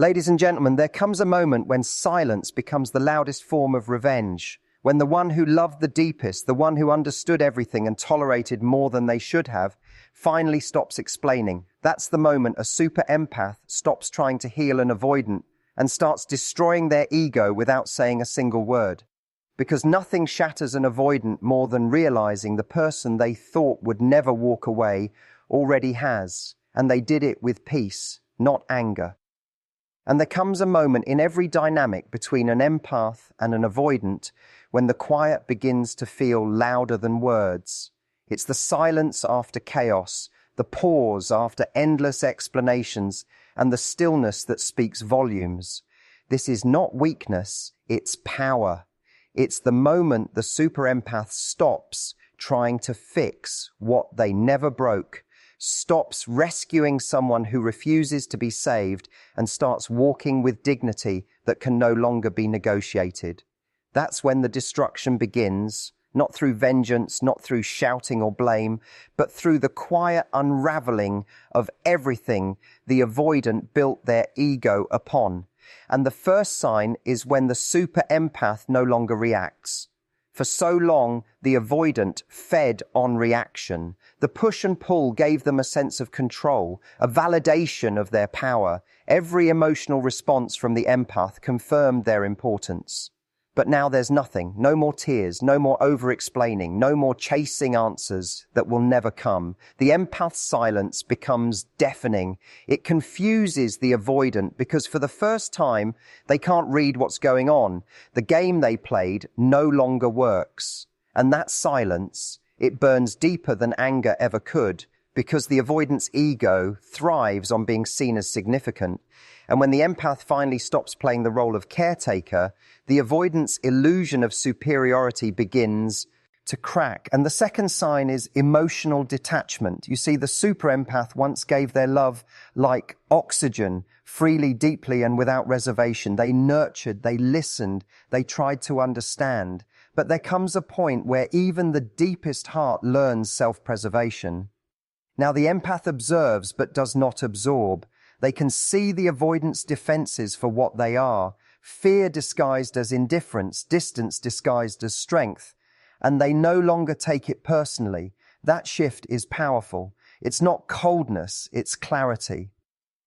Ladies and gentlemen, there comes a moment when silence becomes the loudest form of revenge, when the one who loved the deepest, the one who understood everything and tolerated more than they should have, finally stops explaining. That's the moment a super empath stops trying to heal an avoidant and starts destroying their ego without saying a single word. Because nothing shatters an avoidant more than realizing the person they thought would never walk away already has, and they did it with peace, not anger. And there comes a moment in every dynamic between an empath and an avoidant when the quiet begins to feel louder than words. It's the silence after chaos, the pause after endless explanations, and the stillness that speaks volumes. This is not weakness, it's power. It's the moment the super empath stops trying to fix what they never broke, stops rescuing someone who refuses to be saved, and starts walking with dignity that can no longer be negotiated. That's when the destruction begins, not through vengeance, not through shouting or blame, but through the quiet unraveling of everything the avoidant built their ego upon. And the first sign is when the super empath no longer reacts. For so long, the avoidant fed on reaction. The push and pull gave them a sense of control, a validation of their power. Every emotional response from the empath confirmed their importance. But now there's nothing, no more tears, no more over-explaining, no more chasing answers that will never come. The empath's silence becomes deafening. It confuses the avoidant because for the first time, they can't read what's going on. The game they played no longer works. And that silence, it burns deeper than anger ever could because the avoidant's ego thrives on being seen as significant. And when the empath finally stops playing the role of caretaker, the avoidant's illusion of superiority begins to crack. And the second sign is emotional detachment. You see, the super empath once gave their love like oxygen, freely, deeply, and without reservation. They nurtured, they listened, they tried to understand. But there comes a point where even the deepest heart learns self-preservation. Now, the empath observes but does not absorb. They can see the avoidant's defenses for what they are, fear disguised as indifference, distance disguised as strength, and they no longer take it personally. That shift is powerful. It's not coldness, it's clarity.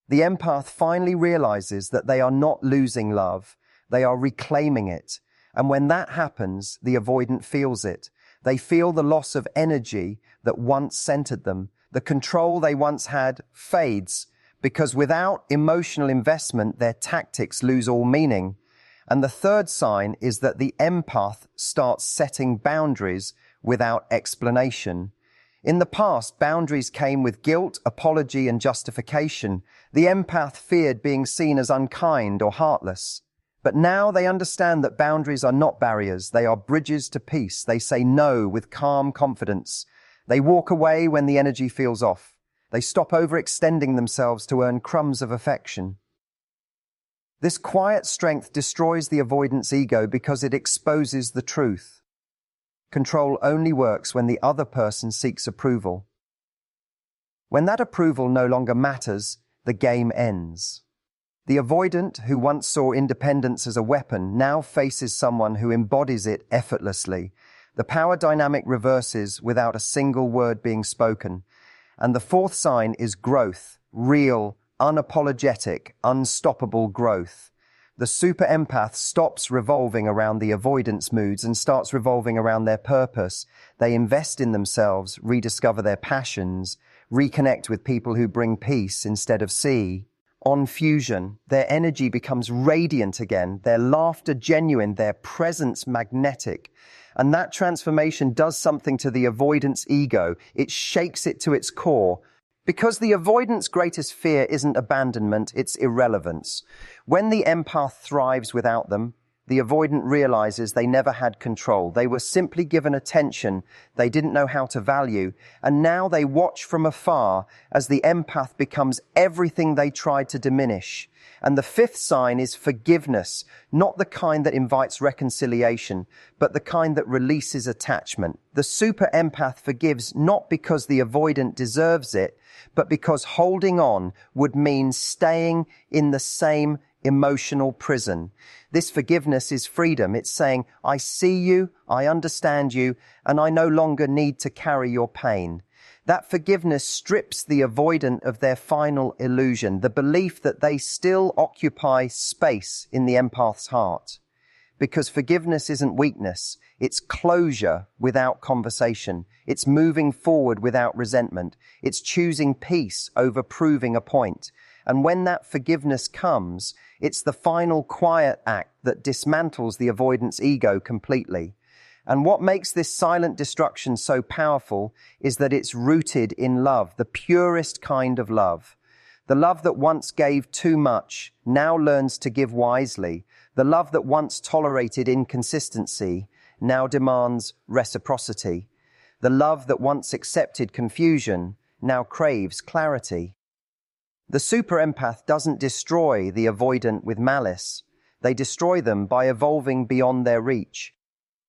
The empath finally realizes that they are not losing love, they are reclaiming it. And when that happens, the avoidant feels it. They feel the loss of energy that once centered them. The control they once had fades, because without emotional investment, their tactics lose all meaning. And the third sign is that the empath starts setting boundaries without explanation. In the past, boundaries came with guilt, apology, and justification. The empath feared being seen as unkind or heartless. But now they understand that boundaries are not barriers. They are bridges to peace. They say no with calm confidence. They walk away when the energy feels off. They stop overextending themselves to earn crumbs of affection. This quiet strength destroys the avoidant's ego because it exposes the truth. Control only works when the other person seeks approval. When that approval no longer matters, the game ends. The avoidant, who once saw independence as a weapon, now faces someone who embodies it effortlessly. The power dynamic reverses without a single word being spoken. And the fourth sign is growth, real, unapologetic, unstoppable growth. The super empath stops revolving around the avoidance moods and starts revolving around their purpose. They invest in themselves, rediscover their passions, reconnect with people who bring peace instead of sea. On fusion, their energy becomes radiant again, their laughter genuine, their presence magnetic. And that transformation does something to the avoidance ego. It shakes it to its core. Because the avoidant's greatest fear isn't abandonment, it's irrelevance. When the empath thrives without them, The avoidant realizes they never had control. They were simply given attention they didn't know how to value, and now they watch from afar as the empath becomes everything they tried to diminish. And the fifth sign is forgiveness, not the kind that invites reconciliation, but the kind that releases attachment. The super empath forgives not because the avoidant deserves it, but because holding on would mean staying in the same emotional prison. This forgiveness is freedom. It's saying, I see you, I understand you, and I no longer need to carry your pain. That forgiveness strips the avoidant of their final illusion, the belief that they still occupy space in the empath's heart. Because forgiveness isn't weakness, it's closure without conversation. It's moving forward without resentment. It's choosing peace over proving a point. And when that forgiveness comes, it's the final quiet act that dismantles the avoidant's ego completely. And what makes this silent destruction so powerful is that it's rooted in love, the purest kind of love. The love that once gave too much now learns to give wisely. The love that once tolerated inconsistency now demands reciprocity. The love that once accepted confusion now craves clarity. The super empath doesn't destroy the avoidant with malice. They destroy them by evolving beyond their reach.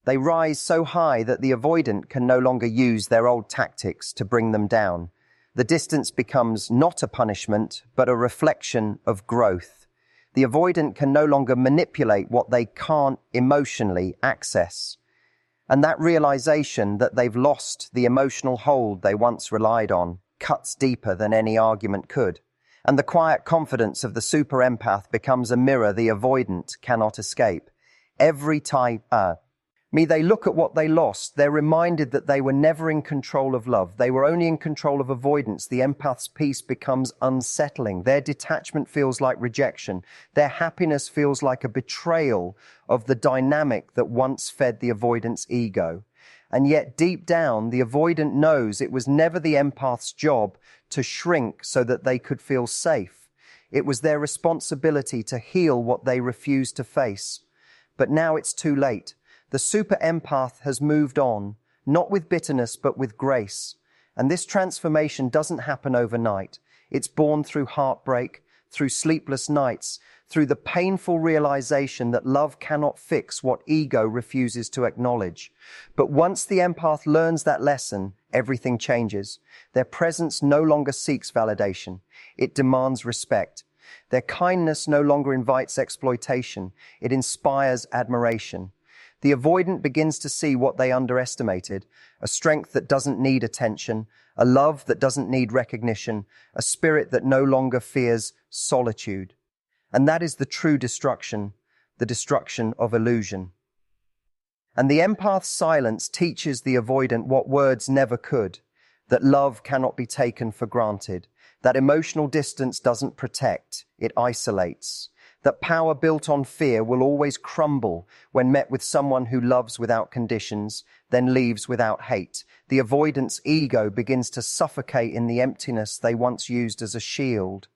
They rise so high that the avoidant can no longer use their old tactics to bring them down. The distance becomes not a punishment, but a reflection of growth. The avoidant can no longer manipulate what they can't emotionally access. And that realization that they've lost the emotional hold they once relied on cuts deeper than any argument could. And the quiet confidence of the super empath becomes a mirror the avoidant cannot escape. Every time they look at what they lost, they're reminded that they were never in control of love. They were only in control of avoidance. The empath's peace becomes unsettling. Their detachment feels like rejection. Their happiness feels like a betrayal of the dynamic that once fed the avoidant's ego. And yet deep down, the avoidant knows it was never the empath's job to shrink so that they could feel safe. It was their responsibility to heal what they refused to face. But now it's too late. The super empath has moved on, not with bitterness, but with grace. And this transformation doesn't happen overnight. It's born through heartbreak, through sleepless nights, through the painful realization that love cannot fix what ego refuses to acknowledge. But once the empath learns that lesson, everything changes. Their presence no longer seeks validation. It demands respect. Their kindness no longer invites exploitation. It inspires admiration. The avoidant begins to see what they underestimated, a strength that doesn't need attention, a love that doesn't need recognition, a spirit that no longer fears solitude. And that is the true destruction, the destruction of illusion. And the empath's silence teaches the avoidant what words never could, that love cannot be taken for granted, that emotional distance doesn't protect, it isolates, that power built on fear will always crumble when met with someone who loves without conditions, then leaves without hate. The avoidant's ego begins to suffocate in the emptiness they once used as a shield.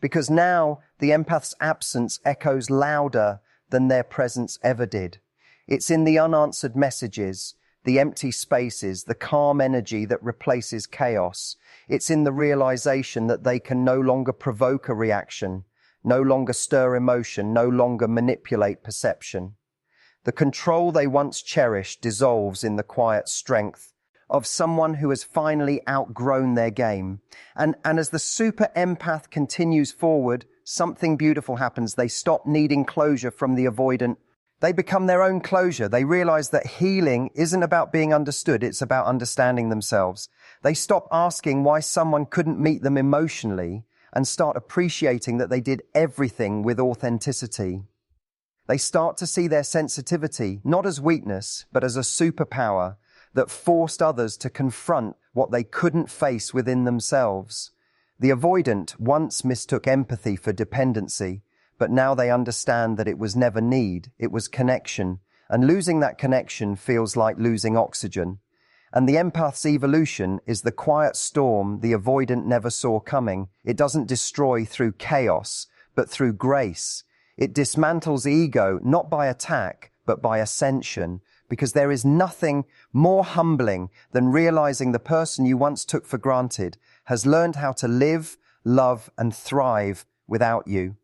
Because now the empath's absence echoes louder than their presence ever did. It's in the unanswered messages, the empty spaces, the calm energy that replaces chaos. It's in the realization that they can no longer provoke a reaction, no longer stir emotion, no longer manipulate perception. The control they once cherished dissolves in the quiet strength of someone who has finally outgrown their game. And as the super empath continues forward, something beautiful happens. They stop needing closure from the avoidant. They become their own closure. They realize that healing isn't about being understood, it's about understanding themselves. They stop asking why someone couldn't meet them emotionally and start appreciating that they did everything with authenticity. They start to see their sensitivity not as weakness, but as a superpower that forced others to confront what they couldn't face within themselves. The avoidant once mistook empathy for dependency, but now they understand that it was never need, it was connection, and losing that connection feels like losing oxygen. And the empath's evolution is the quiet storm the avoidant never saw coming. It doesn't destroy through chaos, but through grace. It dismantles ego not by attack, but by ascension, because there is nothing more humbling than realizing the person you once took for granted has learned how to live, love, and thrive without you.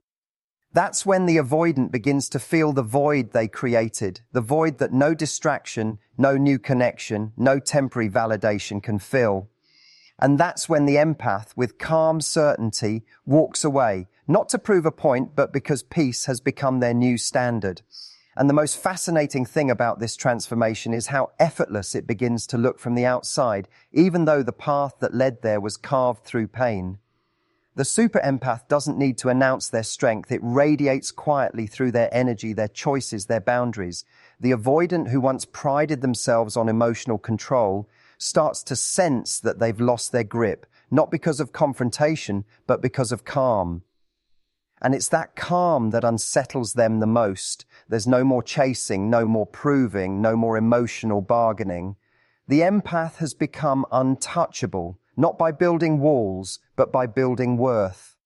That's when the avoidant begins to feel the void they created, the void that no distraction, no new connection, no temporary validation can fill. And that's when the empath, with calm certainty, walks away, not to prove a point, but because peace has become their new standard. And the most fascinating thing about this transformation is how effortless it begins to look from the outside, even though the path that led there was carved through pain. The super empath doesn't need to announce their strength. It radiates quietly through their energy, their choices, their boundaries. The avoidant, who once prided themselves on emotional control, starts to sense that they've lost their grip, not because of confrontation, but because of calm. And it's that calm that unsettles them the most. There's no more chasing, no more proving, no more emotional bargaining. The empath has become untouchable, not by building walls, but by building worth.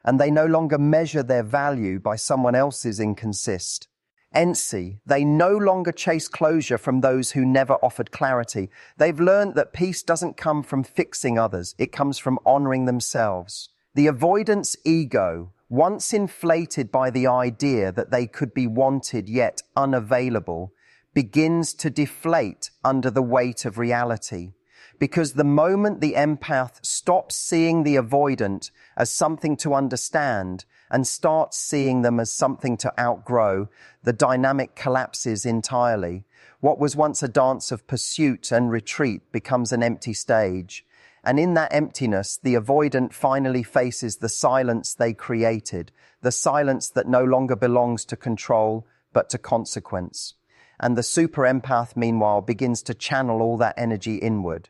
And they no longer measure their value by someone else's inconsist. They no longer chase closure from those who never offered clarity. They've learned that peace doesn't come from fixing others. It comes from honoring themselves. The avoidance ego, once inflated by the idea that they could be wanted yet unavailable, begins to deflate under the weight of reality. Because the moment the empath stops seeing the avoidant as something to understand and starts seeing them as something to outgrow, the dynamic collapses entirely. What was once a dance of pursuit and retreat becomes an empty stage. And in that emptiness, the avoidant finally faces the silence they created, the silence that no longer belongs to control, but to consequence. And the super empath, meanwhile, begins to channel all that energy inward.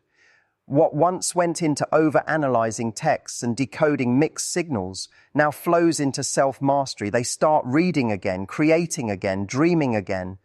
What once went into over-analyzing texts and decoding mixed signals now flows into self-mastery. They start reading again, creating again, dreaming again.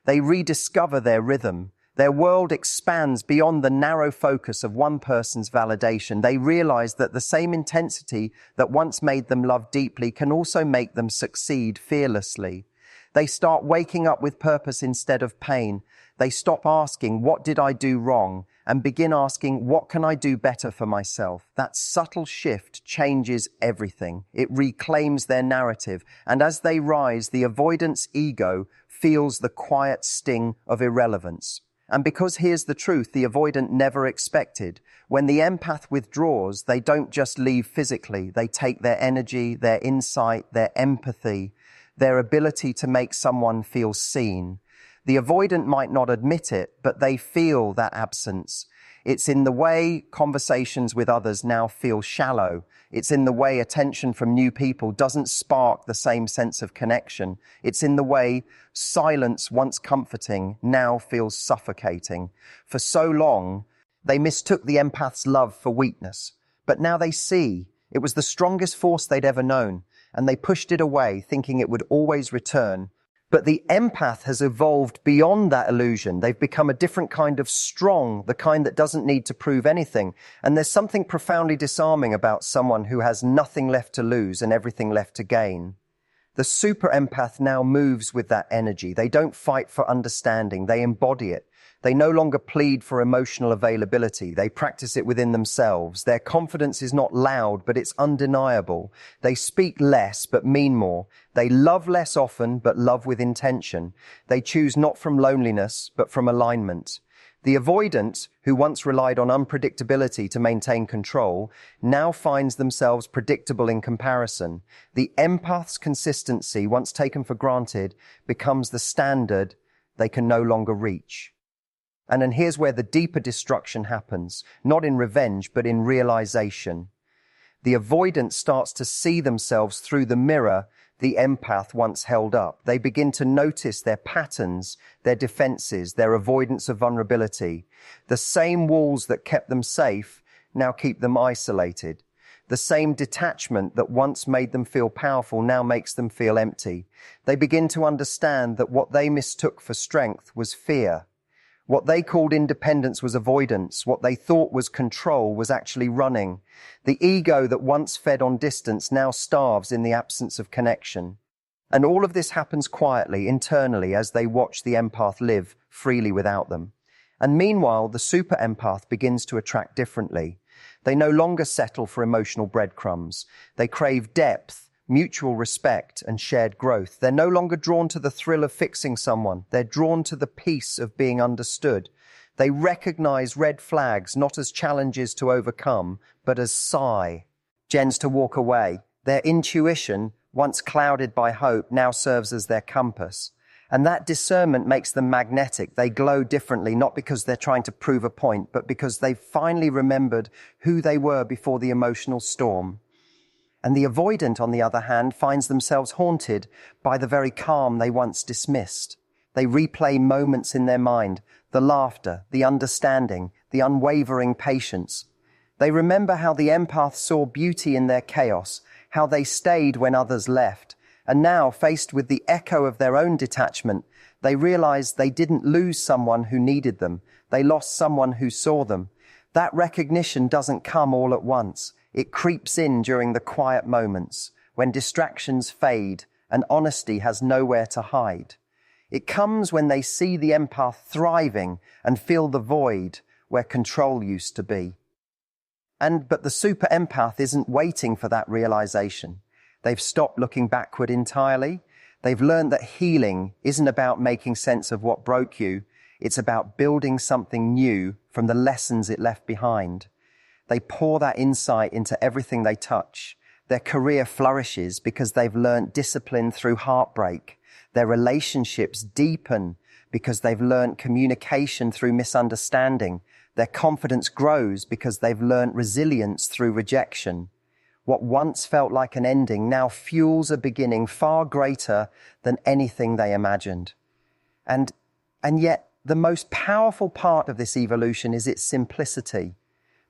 They rediscover their rhythm. Their world expands beyond the narrow focus of one person's validation. They realize that the same intensity that once made them love deeply can also make them succeed fearlessly. They start waking up with purpose instead of pain. They stop asking, "What did I do wrong?" and begin asking, "What can I do better for myself?" That subtle shift changes everything. It reclaims their narrative. And as they rise, the avoidance ego feels the quiet sting of irrelevance. And because here's the truth, the avoidant never expected. When the empath withdraws, they don't just leave physically. They take their energy, their insight, their empathy, their ability to make someone feel seen. The avoidant might not admit it, but they feel that absence. It's in the way conversations with others now feel shallow. It's in the way attention from new people doesn't spark the same sense of connection. It's in the way silence, once comforting, now feels suffocating. For so long, they mistook the empath's love for weakness. But now they see it was the strongest force they'd ever known, and they pushed it away, thinking it would always return. But the empath has evolved beyond that illusion. They've become a different kind of strong, the kind that doesn't need to prove anything. And there's something profoundly disarming about someone who has nothing left to lose and everything left to gain. The super empath now moves with that energy. They don't fight for understanding. They embody it. They no longer plead for emotional availability. They practice it within themselves. Their confidence is not loud, but it's undeniable. They speak less, but mean more. They love less often, but love with intention. They choose not from loneliness, but from alignment. The avoidant, who once relied on unpredictability to maintain control, now finds themselves predictable in comparison. The empath's consistency, once taken for granted, becomes the standard they can no longer reach. And then here's where the deeper destruction happens, not in revenge, but in realization. The avoidant starts to see themselves through the mirror the empath once held up. They begin to notice their patterns, their defenses, their avoidance of vulnerability. The same walls that kept them safe now keep them isolated. The same detachment that once made them feel powerful now makes them feel empty. They begin to understand that what they mistook for strength was fear. What they called independence was avoidance. What they thought was control was actually running. The ego that once fed on distance now starves in the absence of connection. And all of this happens quietly, internally, as they watch the empath live freely without them. And meanwhile, the super empath begins to attract differently. They no longer settle for emotional breadcrumbs. They crave depth, mutual respect, and shared growth. They're no longer drawn to the thrill of fixing someone. They're drawn to the peace of being understood. They recognize red flags not as challenges to overcome, but as gens to walk away. Their intuition, once clouded by hope, now serves as their compass. And that discernment makes them magnetic. They glow differently, not because they're trying to prove a point, but because they've finally remembered who they were before the emotional storm. And the avoidant, on the other hand, finds themselves haunted by the very calm they once dismissed. They replay moments in their mind, the laughter, the understanding, the unwavering patience. They remember how the empath saw beauty in their chaos, how they stayed when others left. And now, faced with the echo of their own detachment, they realize they didn't lose someone who needed them. They lost someone who saw them. That recognition doesn't come all at once. It creeps in during the quiet moments, when distractions fade and honesty has nowhere to hide. It comes when they see the empath thriving and feel the void where control used to be. But the super empath isn't waiting for that realization. They've stopped looking backward entirely. They've learned that healing isn't about making sense of what broke you. It's about building something new from the lessons it left behind. They pour that insight into everything they touch. Their career flourishes because they've learned discipline through heartbreak. Their relationships deepen because they've learned communication through misunderstanding. Their confidence grows because they've learned resilience through rejection. What once felt like an ending now fuels a beginning far greater than anything they imagined. And yet, the most powerful part of this evolution is its simplicity.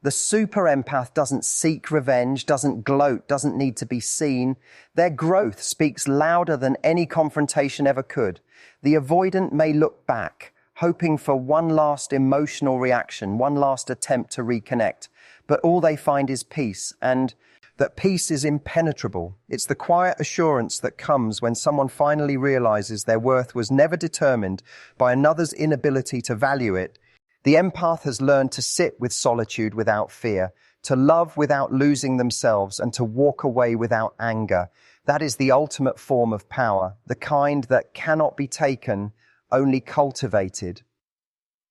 The super empath doesn't seek revenge, doesn't gloat, doesn't need to be seen. Their growth speaks louder than any confrontation ever could. The avoidant may look back, hoping for one last emotional reaction, one last attempt to reconnect, but all they find is peace, and that peace is impenetrable. It's the quiet assurance that comes when someone finally realizes their worth was never determined by another's inability to value it. The empath has learned to sit with solitude without fear, to love without losing themselves, and to walk away without anger. That is the ultimate form of power, the kind that cannot be taken, only cultivated.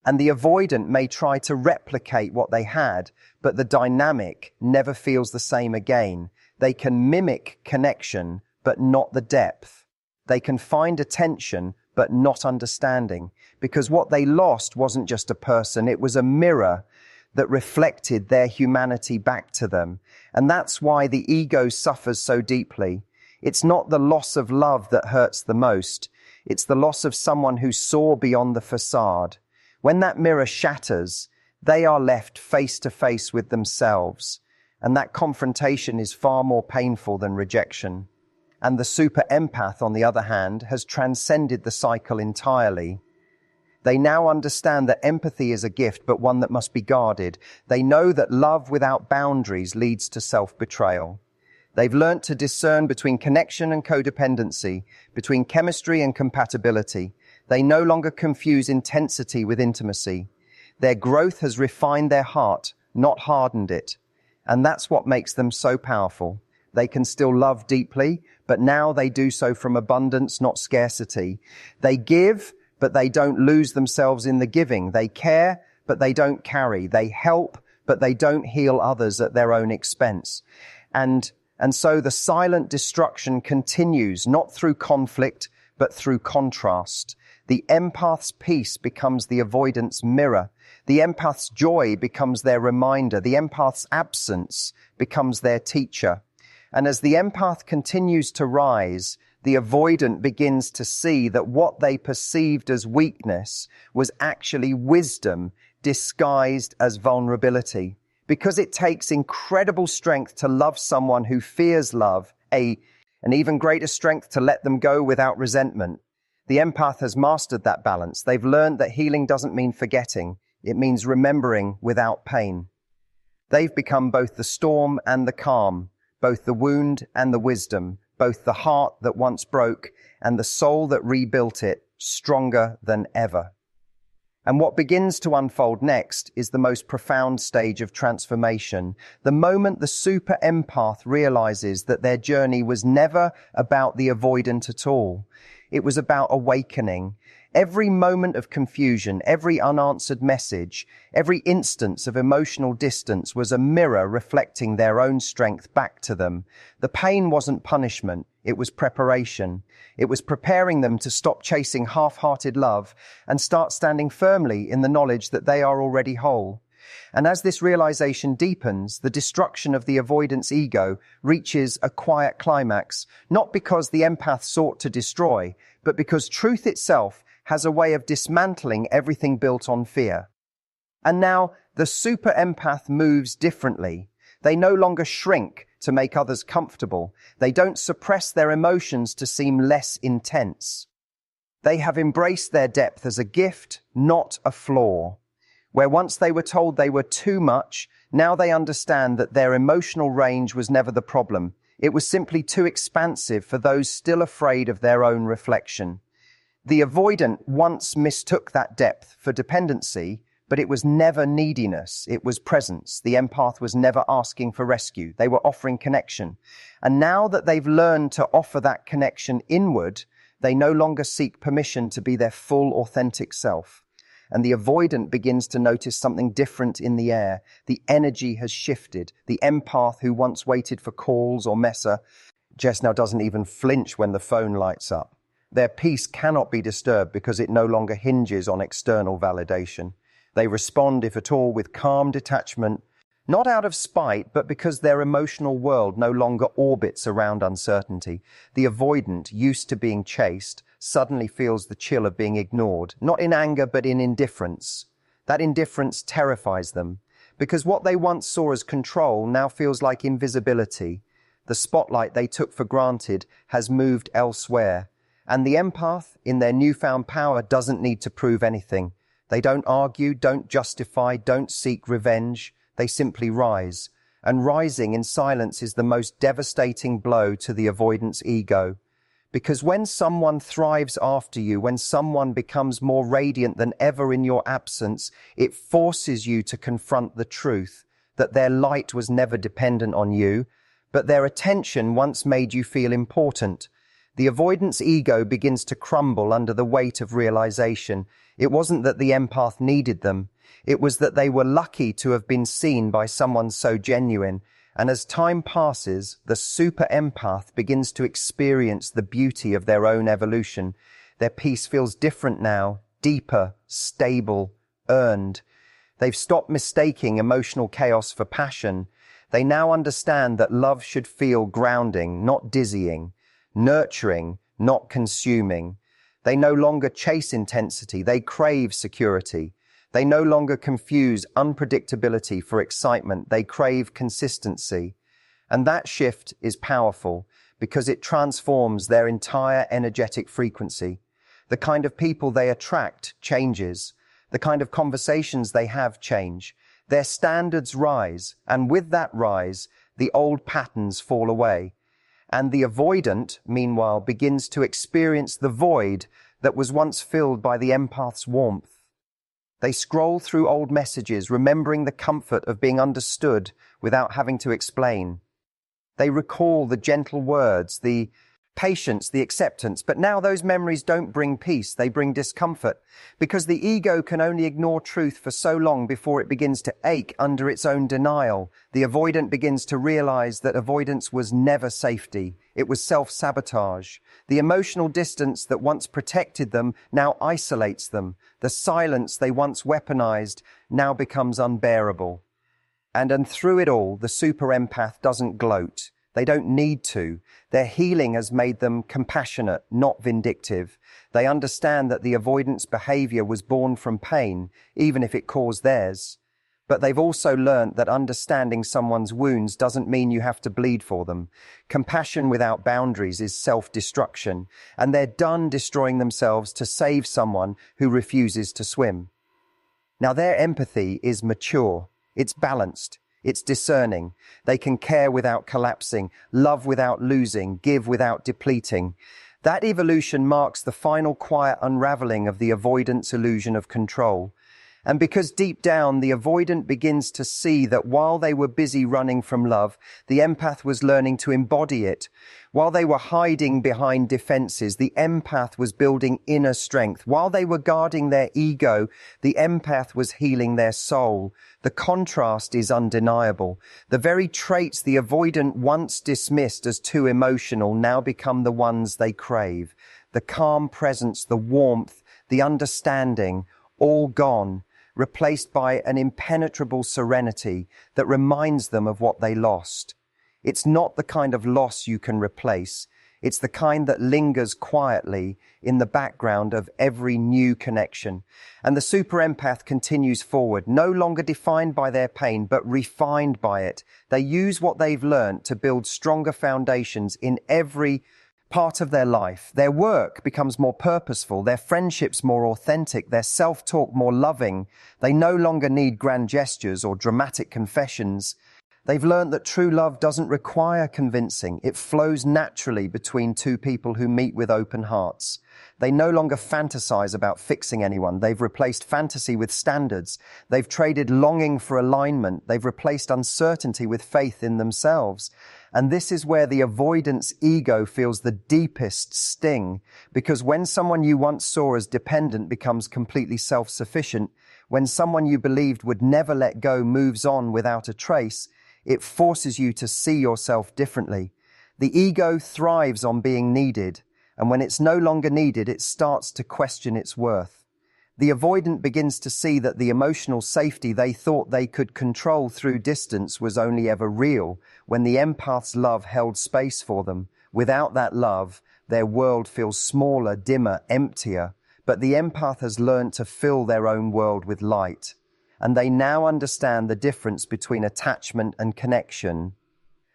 And the avoidant may try to replicate what they had, but the dynamic never feels the same again. They can mimic connection, but not the depth. They can find attention, but not understanding, because what they lost wasn't just a person, it was a mirror that reflected their humanity back to them. And that's why the ego suffers so deeply. It's not the loss of love that hurts the most. It's the loss of someone who saw beyond the facade. When that mirror shatters, they are left face to face with themselves. And that confrontation is far more painful than rejection. And the super empath, on the other hand, has transcended the cycle entirely. They now understand that empathy is a gift, but one that must be guarded. They know that love without boundaries leads to self-betrayal. They've learnt to discern between connection and codependency, between chemistry and compatibility. They no longer confuse intensity with intimacy. Their growth has refined their heart, not hardened it. And that's what makes them so powerful. They can still love deeply, but now they do so from abundance, not scarcity. They give, but they don't lose themselves in the giving. They care, but they don't carry. They help, but they don't heal others at their own expense. And so the silent destruction continues, not through conflict, but through contrast. The empath's peace becomes the avoidant's mirror. The empath's joy becomes their reminder. The empath's absence becomes their teacher. And as the empath continues to rise, the avoidant begins to see that what they perceived as weakness was actually wisdom disguised as vulnerability. Because it takes incredible strength to love someone who fears love, an even greater strength to let them go without resentment. The empath has mastered that balance. They've learned that healing doesn't mean forgetting. It means remembering without pain. They've become both the storm and the calm, both the wound and the wisdom, both the heart that once broke and the soul that rebuilt it stronger than ever. And what begins to unfold next is the most profound stage of transformation, the moment the super empath realizes that their journey was never about the avoidant at all. It was about awakening. Every moment of confusion, every unanswered message, every instance of emotional distance was a mirror reflecting their own strength back to them. The pain wasn't punishment, it was preparation. It was preparing them to stop chasing half-hearted love and start standing firmly in the knowledge that they are already whole. And as this realization deepens, the destruction of the avoidance ego reaches a quiet climax, not because the empath sought to destroy, but because truth itself has a way of dismantling everything built on fear. And now the super empath moves differently. They no longer shrink to make others comfortable. They don't suppress their emotions to seem less intense. They have embraced their depth as a gift, not a flaw. Where once they were told they were too much, now they understand that their emotional range was never the problem. It was simply too expansive for those still afraid of their own reflection. The avoidant once mistook that depth for dependency, but it was never neediness, it was presence. The empath was never asking for rescue, they were offering connection. And now that they've learned to offer that connection inward, they no longer seek permission to be their full, authentic self. And the avoidant begins to notice something different in the air. The energy has shifted. The empath who once waited for calls or just now doesn't even flinch when the phone lights up. Their peace cannot be disturbed because it no longer hinges on external validation. They respond, if at all, with calm detachment, not out of spite, but because their emotional world no longer orbits around uncertainty. The avoidant, used to being chased, suddenly feels the chill of being ignored, not in anger, but in indifference. That indifference terrifies them, because what they once saw as control now feels like invisibility. The spotlight they took for granted has moved elsewhere. And the empath, in their newfound power, doesn't need to prove anything. They don't argue, don't justify, don't seek revenge. They simply rise. And rising in silence is the most devastating blow to the avoidance ego. Because when someone thrives after you, when someone becomes more radiant than ever in your absence, it forces you to confront the truth that their light was never dependent on you, but their attention once made you feel important. The avoidance ego begins to crumble under the weight of realization. It wasn't that the empath needed them. It was that they were lucky to have been seen by someone so genuine. And as time passes, the super empath begins to experience the beauty of their own evolution. Their peace feels different now, deeper, stable, earned. They've stopped mistaking emotional chaos for passion. They now understand that love should feel grounding, not dizzying. Nurturing, not consuming. They no longer chase intensity, they crave security. They no longer confuse unpredictability for excitement, they crave consistency. And that shift is powerful because it transforms their entire energetic frequency. The kind of people they attract changes. The kind of conversations they have change. Their standards rise, and with that rise, the old patterns fall away. And the avoidant, meanwhile, begins to experience the void that was once filled by the empath's warmth. They scroll through old messages, remembering the comfort of being understood without having to explain. They recall the gentle words, the patience, the acceptance, but now those memories don't bring peace, they bring discomfort, because the ego can only ignore truth for so long before it begins to ache under its own denial. The avoidant begins to realize that avoidance was never safety, it was self-sabotage. The emotional distance that once protected them now isolates them. The silence they once weaponized now becomes unbearable. And through it all, the super empath doesn't gloat. They don't need to. Their healing has made them compassionate, not vindictive. They understand that the avoidance behavior was born from pain, even if it caused theirs. But they've also learnt that understanding someone's wounds doesn't mean you have to bleed for them. Compassion without boundaries is self-destruction, and they're done destroying themselves to save someone who refuses to swim. Now, their empathy is mature. It's balanced. It's discerning. They can care without collapsing, love without losing, give without depleting. That evolution marks the final quiet unraveling of the avoidance illusion of control. And because deep down the avoidant begins to see that while they were busy running from love, the empath was learning to embody it. While they were hiding behind defenses, the empath was building inner strength. While they were guarding their ego, the empath was healing their soul. The contrast is undeniable. The very traits the avoidant once dismissed as too emotional now become the ones they crave. The calm presence, the warmth, the understanding, all gone, replaced by an impenetrable serenity that reminds them of what they lost. It's not the kind of loss you can replace. It's the kind that lingers quietly in the background of every new connection. And the super empath continues forward, no longer defined by their pain, but refined by it. They use what they've learned to build stronger foundations in every part of their life. Their work becomes more purposeful, their friendships more authentic, their self-talk more loving. They no longer need grand gestures or dramatic confessions. They've learned that true love doesn't require convincing. It flows naturally between two people who meet with open hearts. They no longer fantasize about fixing anyone. They've replaced fantasy with standards. They've traded longing for alignment. They've replaced uncertainty with faith in themselves. And this is where the avoidance ego feels the deepest sting, because when someone you once saw as dependent becomes completely self-sufficient, when someone you believed would never let go moves on without a trace, it forces you to see yourself differently. The ego thrives on being needed, and when it's no longer needed, it starts to question its worth. The avoidant begins to see that the emotional safety they thought they could control through distance was only ever real when the empath's love held space for them. Without that love, their world feels smaller, dimmer, emptier, but the empath has learned to fill their own world with light. And they now understand the difference between attachment and connection.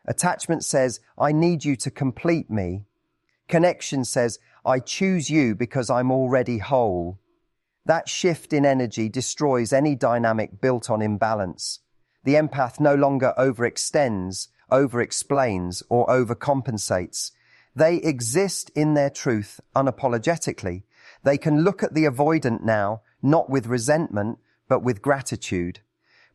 Attachment says, I need you to complete me. Connection says, I choose you because I'm already whole. That shift in energy destroys any dynamic built on imbalance. The empath no longer overextends, overexplains, or overcompensates. They exist in their truth unapologetically. They can look at the avoidant now, not with resentment, but with gratitude.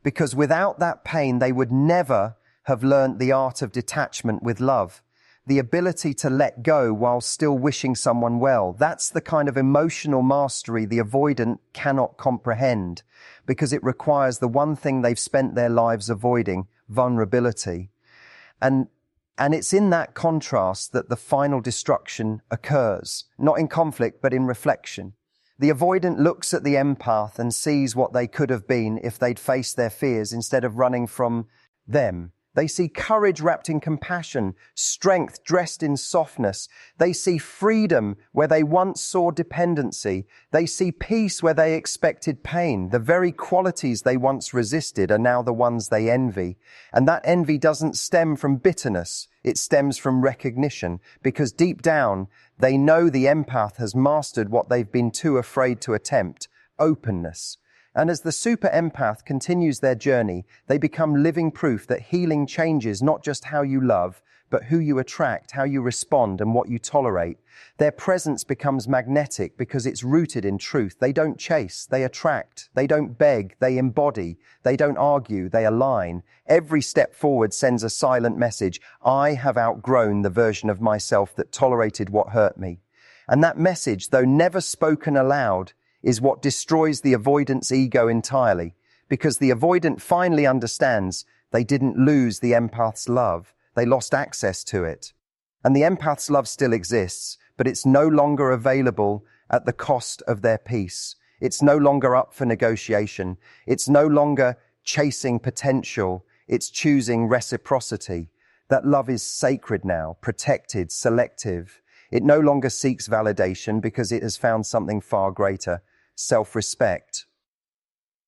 Because without that pain, they would never have learned the art of detachment with love. The ability to let go while still wishing someone well. That's the kind of emotional mastery the avoidant cannot comprehend, because it requires the one thing they've spent their lives avoiding, vulnerability. And it's in that contrast that the final destruction occurs, not in conflict, but in reflection. The avoidant looks at the empath and sees what they could have been if they'd faced their fears instead of running from them. They see courage wrapped in compassion, strength dressed in softness. They see freedom where they once saw dependency. They see peace where they expected pain. The very qualities they once resisted are now the ones they envy. And that envy doesn't stem from bitterness. It stems from recognition, because deep down, they know the empath has mastered what they've been too afraid to attempt: openness. And as the super empath continues their journey, they become living proof that healing changes not just how you love, but who you attract, how you respond, and what you tolerate. Their presence becomes magnetic because it's rooted in truth. They don't chase, they attract. They don't beg, they embody. They don't argue, they align. Every step forward sends a silent message: I have outgrown the version of myself that tolerated what hurt me. And that message, though never spoken aloud, is what destroys the avoidance ego entirely, because the avoidant finally understands they didn't lose the empath's love, they lost access to it. And the empath's love still exists, but it's no longer available at the cost of their peace. It's no longer up for negotiation. It's no longer chasing potential. It's choosing reciprocity. That love is sacred now, protected, selective. It no longer seeks validation because it has found something far greater: self-respect.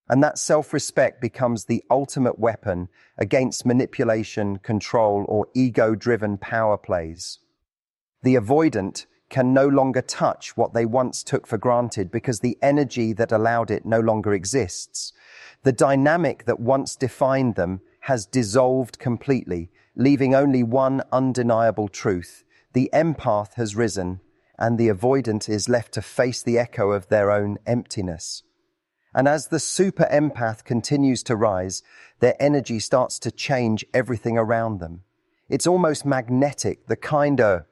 And that self-respect becomes the ultimate weapon against manipulation, control, or ego-driven power plays. The avoidant can no longer touch what they once took for granted because the energy that allowed it no longer exists. The dynamic that once defined them has dissolved completely, leaving only one undeniable truth. The empath has risen, and the avoidant is left to face the echo of their own emptiness. And as the super empath continues to rise, their energy starts to change everything around them. It's almost magnetic, the kind of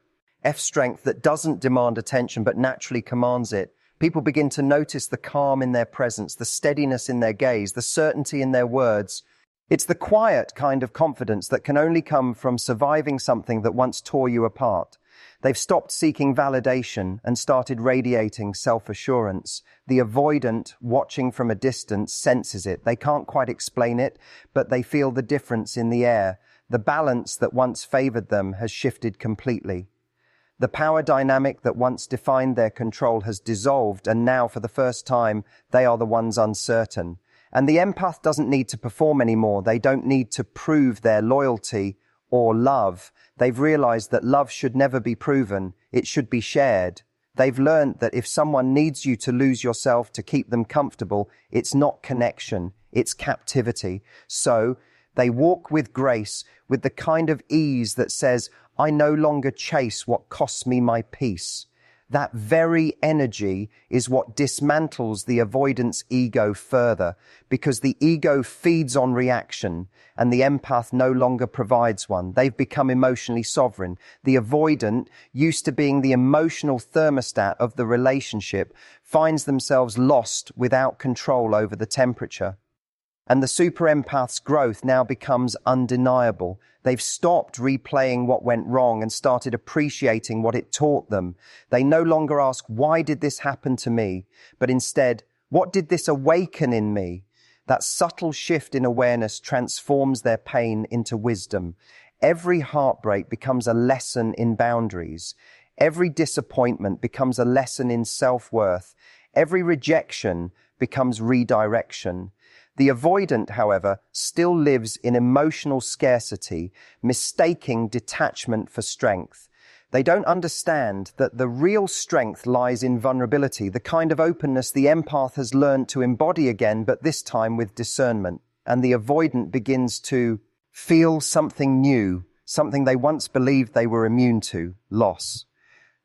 F strength that doesn't demand attention but naturally commands it. People begin to notice the calm in their presence, the steadiness in their gaze, the certainty in their words. It's the quiet kind of confidence that can only come from surviving something that once tore you apart. They've stopped seeking validation and started radiating self-assurance. The avoidant, watching from a distance, senses it. They can't quite explain it, but they feel the difference in the air. The balance that once favored them has shifted completely. The power dynamic that once defined their control has dissolved, and now, for the first time, they are the ones uncertain. And the empath doesn't need to perform anymore. They don't need to prove their loyalty or love. They've realized that love should never be proven. It should be shared. They've learned that if someone needs you to lose yourself to keep them comfortable, it's not connection, it's captivity. So they walk with grace, with the kind of ease that says, I no longer chase what costs me my peace. That very energy is what dismantles the avoidance ego further, because the ego feeds on reaction and the empath no longer provides one. They've become emotionally sovereign. The avoidant, used to being the emotional thermostat of the relationship, finds themselves lost without control over the temperature. And the super empath's growth now becomes undeniable. They've stopped replaying what went wrong and started appreciating what it taught them. They no longer ask, why did this happen to me? But instead, what did this awaken in me? That subtle shift in awareness transforms their pain into wisdom. Every heartbreak becomes a lesson in boundaries. Every disappointment becomes a lesson in self-worth. Every rejection becomes redirection. The avoidant, however, still lives in emotional scarcity, mistaking detachment for strength. They don't understand that the real strength lies in vulnerability, the kind of openness the empath has learned to embody again, but this time with discernment. And the avoidant begins to feel something new, something they once believed they were immune to, loss.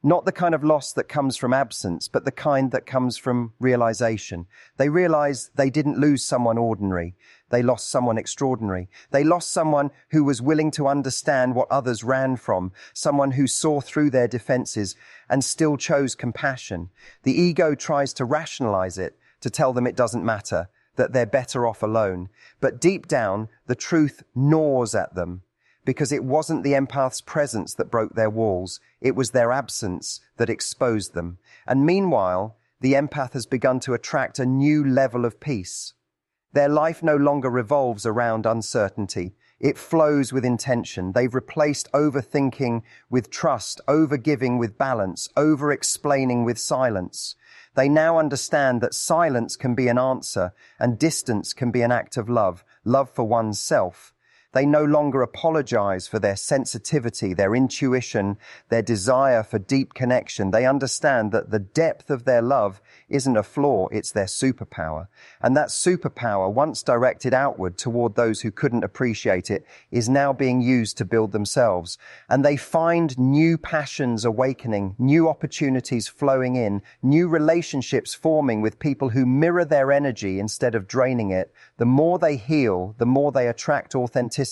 Not the kind of loss that comes from absence, but the kind that comes from realization. They realize they didn't lose someone ordinary. They lost someone extraordinary. They lost someone who was willing to understand what others ran from, someone who saw through their defenses and still chose compassion. The ego tries to rationalize it, to tell them it doesn't matter, that they're better off alone. But deep down, the truth gnaws at them. Because it wasn't the empath's presence that broke their walls, it was their absence that exposed them. And meanwhile, the empath has begun to attract a new level of peace. Their life no longer revolves around uncertainty. It flows with intention. They've replaced overthinking with trust, overgiving with balance, over-explaining with silence. They now understand that silence can be an answer and distance can be an act of love, love for oneself. They no longer apologize for their sensitivity, their intuition, their desire for deep connection. They understand that the depth of their love isn't a flaw, it's their superpower. And that superpower, once directed outward toward those who couldn't appreciate it, is now being used to build themselves. And they find new passions awakening, new opportunities flowing in, new relationships forming with people who mirror their energy instead of draining it. The more they heal, the more they attract authenticity.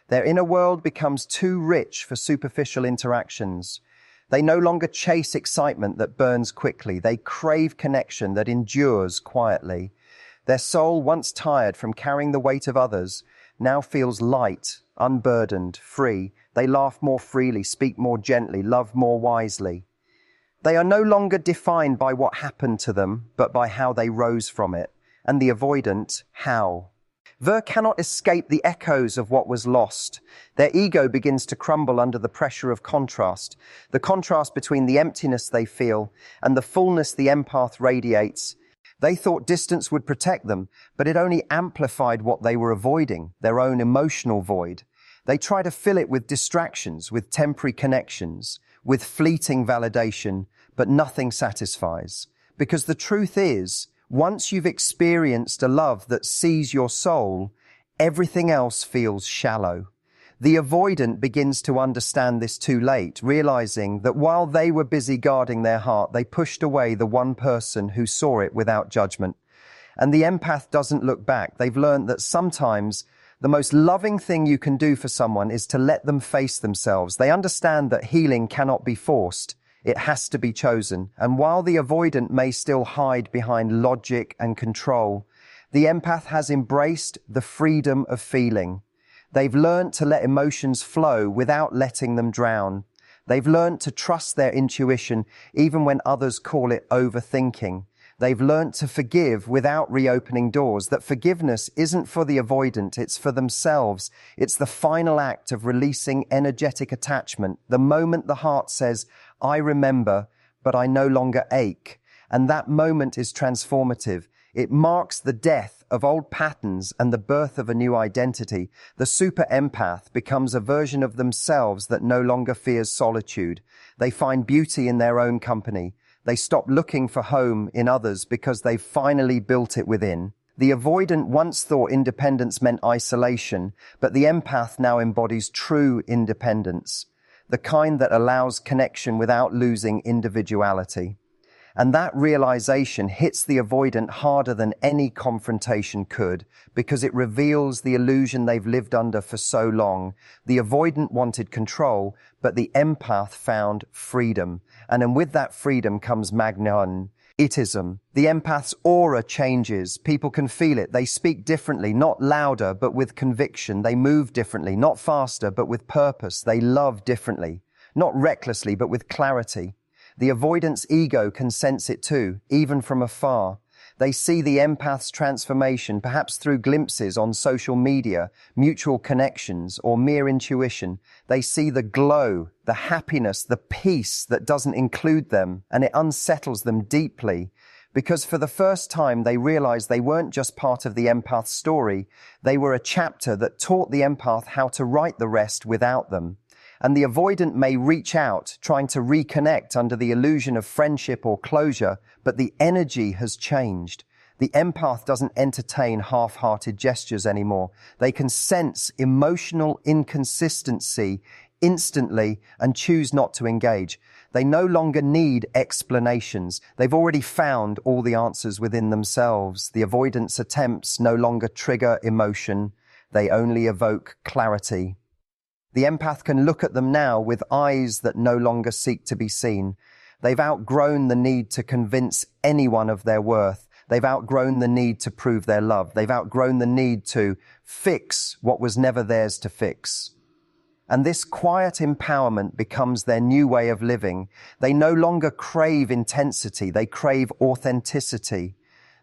Their inner world becomes too rich for superficial interactions. They no longer chase excitement that burns quickly. They crave connection that endures quietly. Their soul, once tired from carrying the weight of others, now feels light, unburdened, free. They laugh more freely, speak more gently, love more wisely. They are no longer defined by what happened to them, but by how they rose from it. And the avoidant, how. They cannot escape the echoes of what was lost. Their ego begins to crumble under the pressure of contrast, the contrast between the emptiness they feel and the fullness the empath radiates. They thought distance would protect them, but it only amplified what they were avoiding, their own emotional void. They try to fill it with distractions, with temporary connections, with fleeting validation, but nothing satisfies. Because the truth is, once you've experienced a love that sees your soul, Everything else feels shallow. The avoidant begins to understand this too late, realizing that while they were busy guarding their heart, they pushed away the one person who saw it without judgment. And the empath doesn't look back. They've learned that sometimes the most loving thing you can do for someone is to let them face themselves. They understand that healing cannot be forced. It has to be chosen. And while the avoidant may still hide behind logic and control, the empath has embraced the freedom of feeling. They've learned to let emotions flow without letting them drown. They've learned to trust their intuition even when others call it overthinking. They've learned to forgive without reopening doors, that forgiveness isn't for the avoidant, it's for themselves. It's the final act of releasing energetic attachment, the moment the heart says, I remember, but I no longer ache. And that moment is transformative. It marks the death of old patterns and the birth of a new identity. The super empath becomes a version of themselves that no longer fears solitude. They find beauty in their own company. They stop looking for home in others because they've finally built it within. The avoidant once thought independence meant isolation, but the empath now embodies true independence, the kind that allows connection without losing individuality. And that realization hits the avoidant harder than any confrontation could, because it reveals the illusion they've lived under for so long. The avoidant wanted control, but the empath found freedom. And then with that freedom comes magnetism. The empath's aura changes. People can feel it. They speak differently, not louder, but with conviction. They move differently, not faster, but with purpose. They love differently, not recklessly, but with clarity. The avoidant's ego can sense it too, even from afar. They see the empath's transformation, perhaps through glimpses on social media, mutual connections, or mere intuition. They see the glow, the happiness, the peace that doesn't include them, and it unsettles them deeply. Because for the first time, they realize they weren't just part of the empath's story. They were a chapter that taught the empath how to write the rest without them. And the avoidant may reach out, trying to reconnect under the illusion of friendship or closure, but the energy has changed. The empath doesn't entertain half-hearted gestures anymore. They can sense emotional inconsistency instantly and choose not to engage. They no longer need explanations. They've already found all the answers within themselves. The avoidance attempts no longer trigger emotion. They only evoke clarity. The empath can look at them now with eyes that no longer seek to be seen. They've outgrown the need to convince anyone of their worth. They've outgrown the need to prove their love. They've outgrown the need to fix what was never theirs to fix. And this quiet empowerment becomes their new way of living. They no longer crave intensity. They crave authenticity.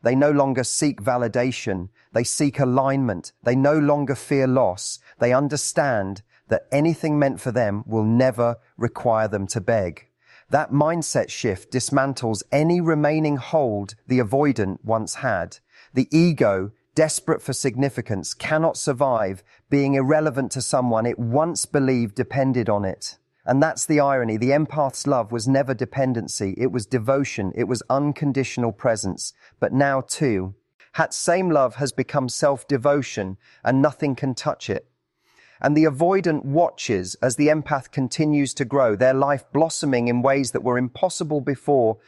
They no longer seek validation. They seek alignment. They no longer fear loss. They understand that anything meant for them will never require them to beg. That mindset shift dismantles any remaining hold the avoidant once had. The ego, desperate for significance, cannot survive being irrelevant to someone it once believed depended on it. And that's the irony. The empath's love was never dependency. It was devotion. It was unconditional presence. But now too, that same love has become self-devotion, and nothing can touch it. And the avoidant watches as the empath continues to grow, their life blossoming in ways that were impossible before,